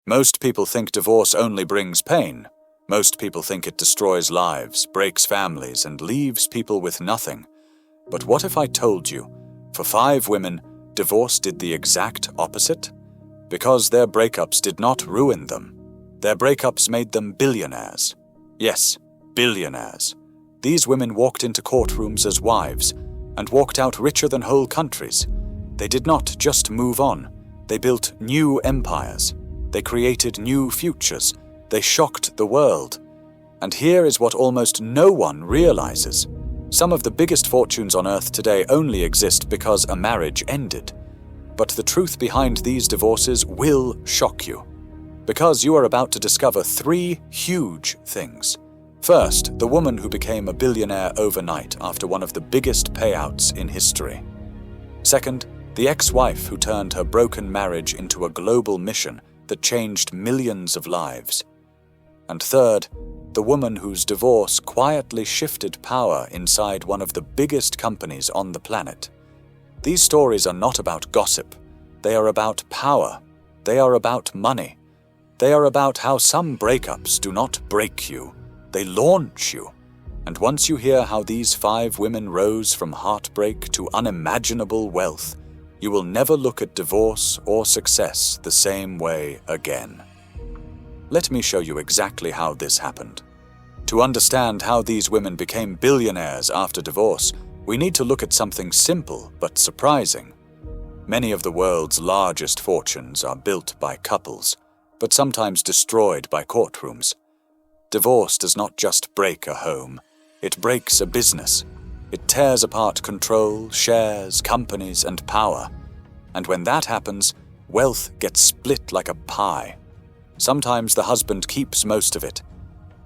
Most people think divorce only brings pain. Most people think it destroys lives, breaks families, and leaves people with nothing. But what if I told you, for 5 women, divorce did the exact opposite? Because their breakups did not ruin them. Their breakups made them billionaires. Yes, billionaires. These women walked into courtrooms as wives and walked out richer than whole countries. They did not just move on. They built new empires. They created new futures. They shocked the world. And here is what almost no one realizes. Some of the biggest fortunes on earth today only exist because a marriage ended. But the truth behind these divorces will shock you. Because you are about to discover 3 huge things. First, the woman who became a billionaire overnight after one of the biggest payouts in history. Second, the ex-wife who turned her broken marriage into a global mission that changed millions of lives. And third, the woman whose divorce quietly shifted power inside one of the biggest companies on the planet. These stories are not about gossip. They are about power. They are about money. They are about how some breakups do not break you. They launch you. And once you hear how these 5 women rose from heartbreak to unimaginable wealth, you will never look at divorce or success the same way again. Let me show you exactly how this happened. To understand how these women became billionaires after divorce, we need to look at something simple but surprising. Many of the world's largest fortunes are built by couples, but sometimes destroyed by courtrooms. Divorce does not just break a home, it breaks a business. It tears apart control, shares, companies, and power. And when that happens, wealth gets split like a pie. Sometimes the husband keeps most of it.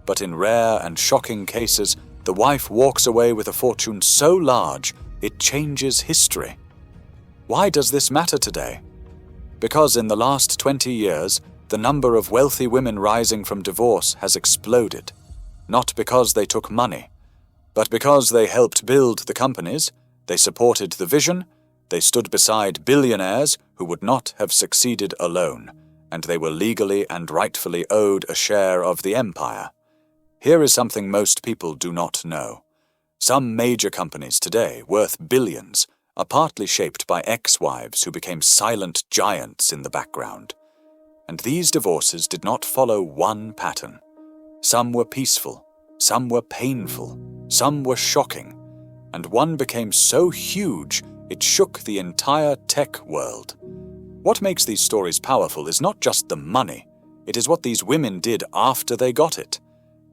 But in rare and shocking cases, the wife walks away with a fortune so large, it changes history. Why does this matter today? Because in the last 20 years, the number of wealthy women rising from divorce has exploded. Not because they took money, but because they helped build the companies, they supported the vision, they stood beside billionaires who would not have succeeded alone, and they were legally and rightfully owed a share of the empire. Here is something most people do not know. Some major companies today, worth billions, are partly shaped by ex-wives who became silent giants in the background. And these divorces did not follow one pattern. Some were peaceful, some were painful, some were shocking, and one became so huge it shook the entire tech world. What makes these stories powerful is not just the money, it is what these women did after they got it.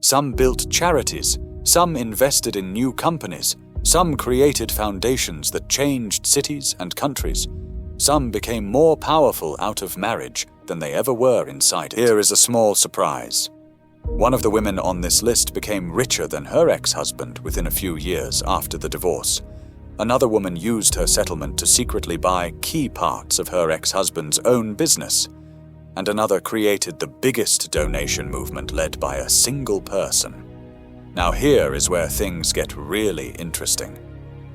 Some built charities, some invested in new companies, some created foundations that changed cities and countries. Some became more powerful out of marriage than they ever were inside it. Here is a small surprise. One of the women on this list became richer than her ex-husband within a few years after the divorce. Another woman used her settlement to secretly buy key parts of her ex-husband's own business. And another created the biggest donation movement led by a single person. Now here is where things get really interesting.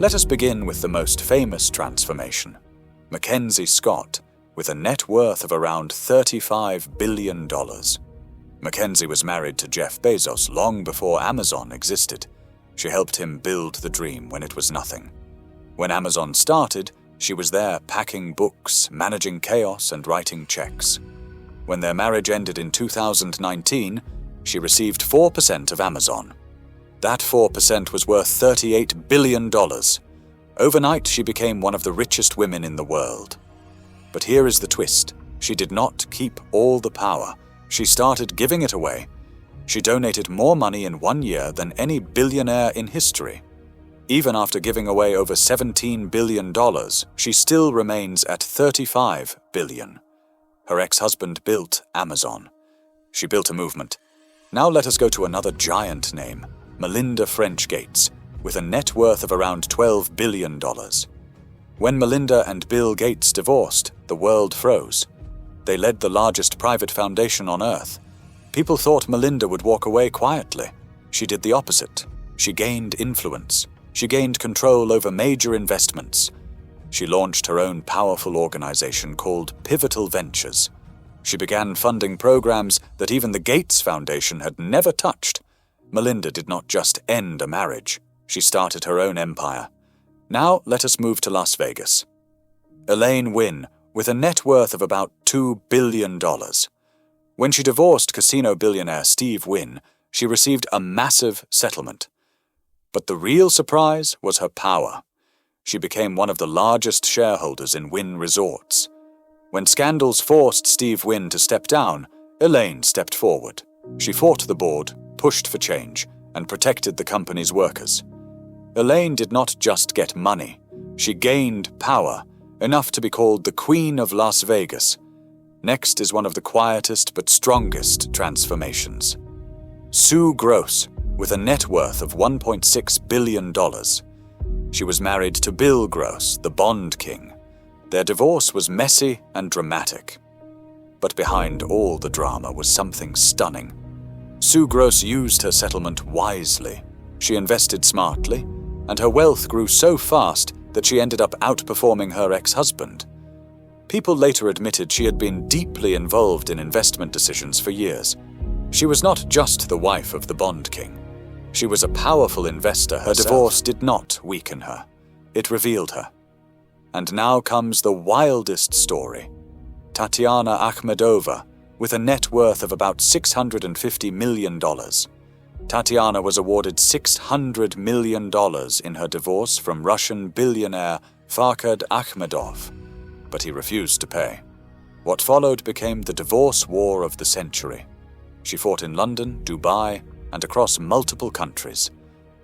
Let us begin with the most famous transformation. Mackenzie Scott, with a net worth of around $35 billion. Mackenzie was married to Jeff Bezos long before Amazon existed. She helped him build the dream when it was nothing. When Amazon started, she was there packing books, managing chaos, and writing checks. When their marriage ended in 2019, she received 4% of Amazon. That 4% was worth $38 billion. Overnight, she became one of the richest women in the world. But here is the twist. She did not keep all the power. She started giving it away. She donated more money in 1 year than any billionaire in history. Even after giving away over $17 billion, she still remains at $35 billion. Her ex-husband built Amazon. She built a movement. Now let us go to another giant name, Melinda French Gates, with a net worth of around $12 billion. When Melinda and Bill Gates divorced, the world froze. They led the largest private foundation on earth. People thought Melinda would walk away quietly. She did the opposite. She gained influence. She gained control over major investments. She launched her own powerful organization called Pivotal Ventures. She began funding programs that even the Gates Foundation had never touched. Melinda did not just end a marriage. She started her own empire. Now let us move to Las Vegas. Elaine Wynn, with a net worth of about $2 billion. When she divorced casino billionaire Steve Wynn, she received a massive settlement. But the real surprise was her power. She became one of the largest shareholders in Wynn Resorts. When scandals forced Steve Wynn to step down, Elaine stepped forward. She fought the board, pushed for change, and protected the company's workers. Elaine did not just get money. She gained power, enough to be called the Queen of Las Vegas. Next is one of the quietest but strongest transformations. Sue Gross, with a net worth of $1.6 billion. She was married to Bill Gross, the Bond King. Their divorce was messy and dramatic. But behind all the drama was something stunning. Sue Gross used her settlement wisely. She invested smartly, and her wealth grew so fast that she ended up outperforming her ex-husband. People later admitted she had been deeply involved in investment decisions for years. She was not just the wife of the Bond King. She was a powerful investor. Her divorce did not weaken her. It revealed her. And now comes the wildest story. Tatiana Akhmedova, with a net worth of about $650 million. Tatiana was awarded $600 million in her divorce from Russian billionaire Farkhad Akhmedov, but he refused to pay. What followed became the divorce war of the century. She fought in London, Dubai, and across multiple countries.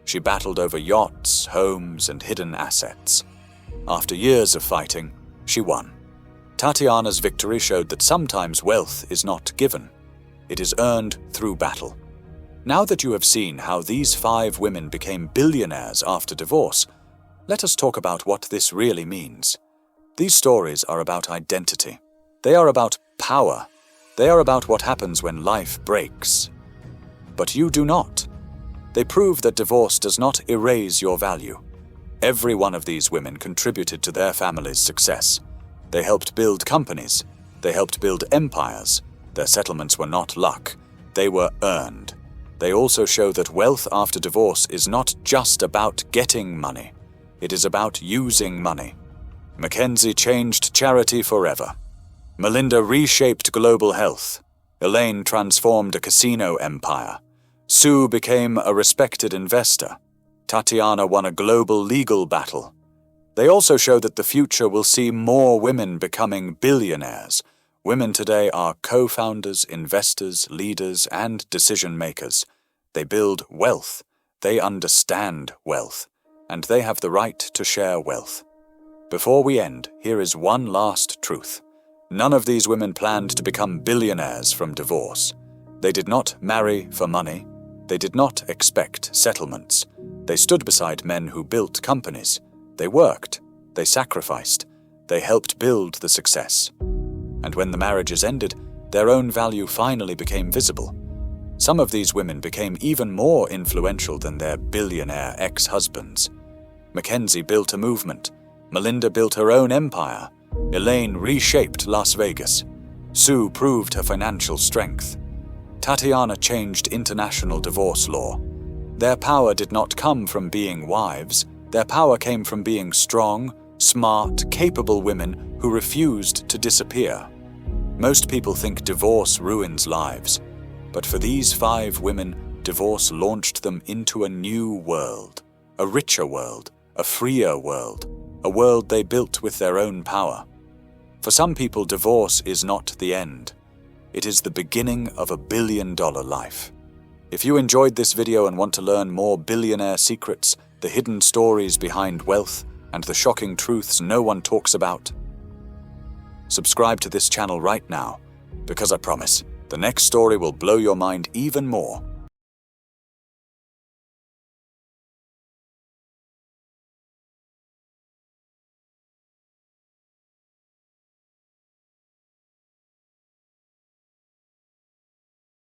She battled over yachts, homes, and hidden assets. After years of fighting, she won. Tatiana's victory showed that sometimes wealth is not given. It is earned through battle. Now that you have seen how these 5 women became billionaires after divorce, let us talk about what this really means. These stories are about identity. They are about power. They are about what happens when life breaks. But you do not. They prove that divorce does not erase your value. Every one of these women contributed to their family's success. They helped build companies. They helped build empires. Their settlements were not luck. They were earned. They also show that wealth after divorce is not just about getting money. It is about using money. Mackenzie changed charity forever. Melinda reshaped global health. Elaine transformed a casino empire. Sue became a respected investor. Tatiana won a global legal battle. They also show that the future will see more women becoming billionaires. Women today are co-founders, investors, leaders, and decision-makers. They build wealth. They understand wealth. And they have the right to share wealth. Before we end, here is one last truth. None of these women planned to become billionaires from divorce. They did not marry for money. They did not expect settlements. They stood beside men who built companies. They worked. They sacrificed. They helped build the success. And when the marriages ended, their own value finally became visible. Some of these women became even more influential than their billionaire ex-husbands. Mackenzie built a movement. Melinda built her own empire. Elaine reshaped Las Vegas. Sue proved her financial strength. Tatiana changed international divorce law. Their power did not come from being wives. Their power came from being strong, smart, capable women who refused to disappear. Most people think divorce ruins lives, but for these 5 women, divorce launched them into a new world, a richer world, a freer world, a world they built with their own power. For some people, divorce is not the end. It is the beginning of a billion-dollar life. If you enjoyed this video and want to learn more billionaire secrets, the hidden stories behind wealth, and the shocking truths no one talks about, subscribe to this channel right now, because I promise, the next story will blow your mind even more.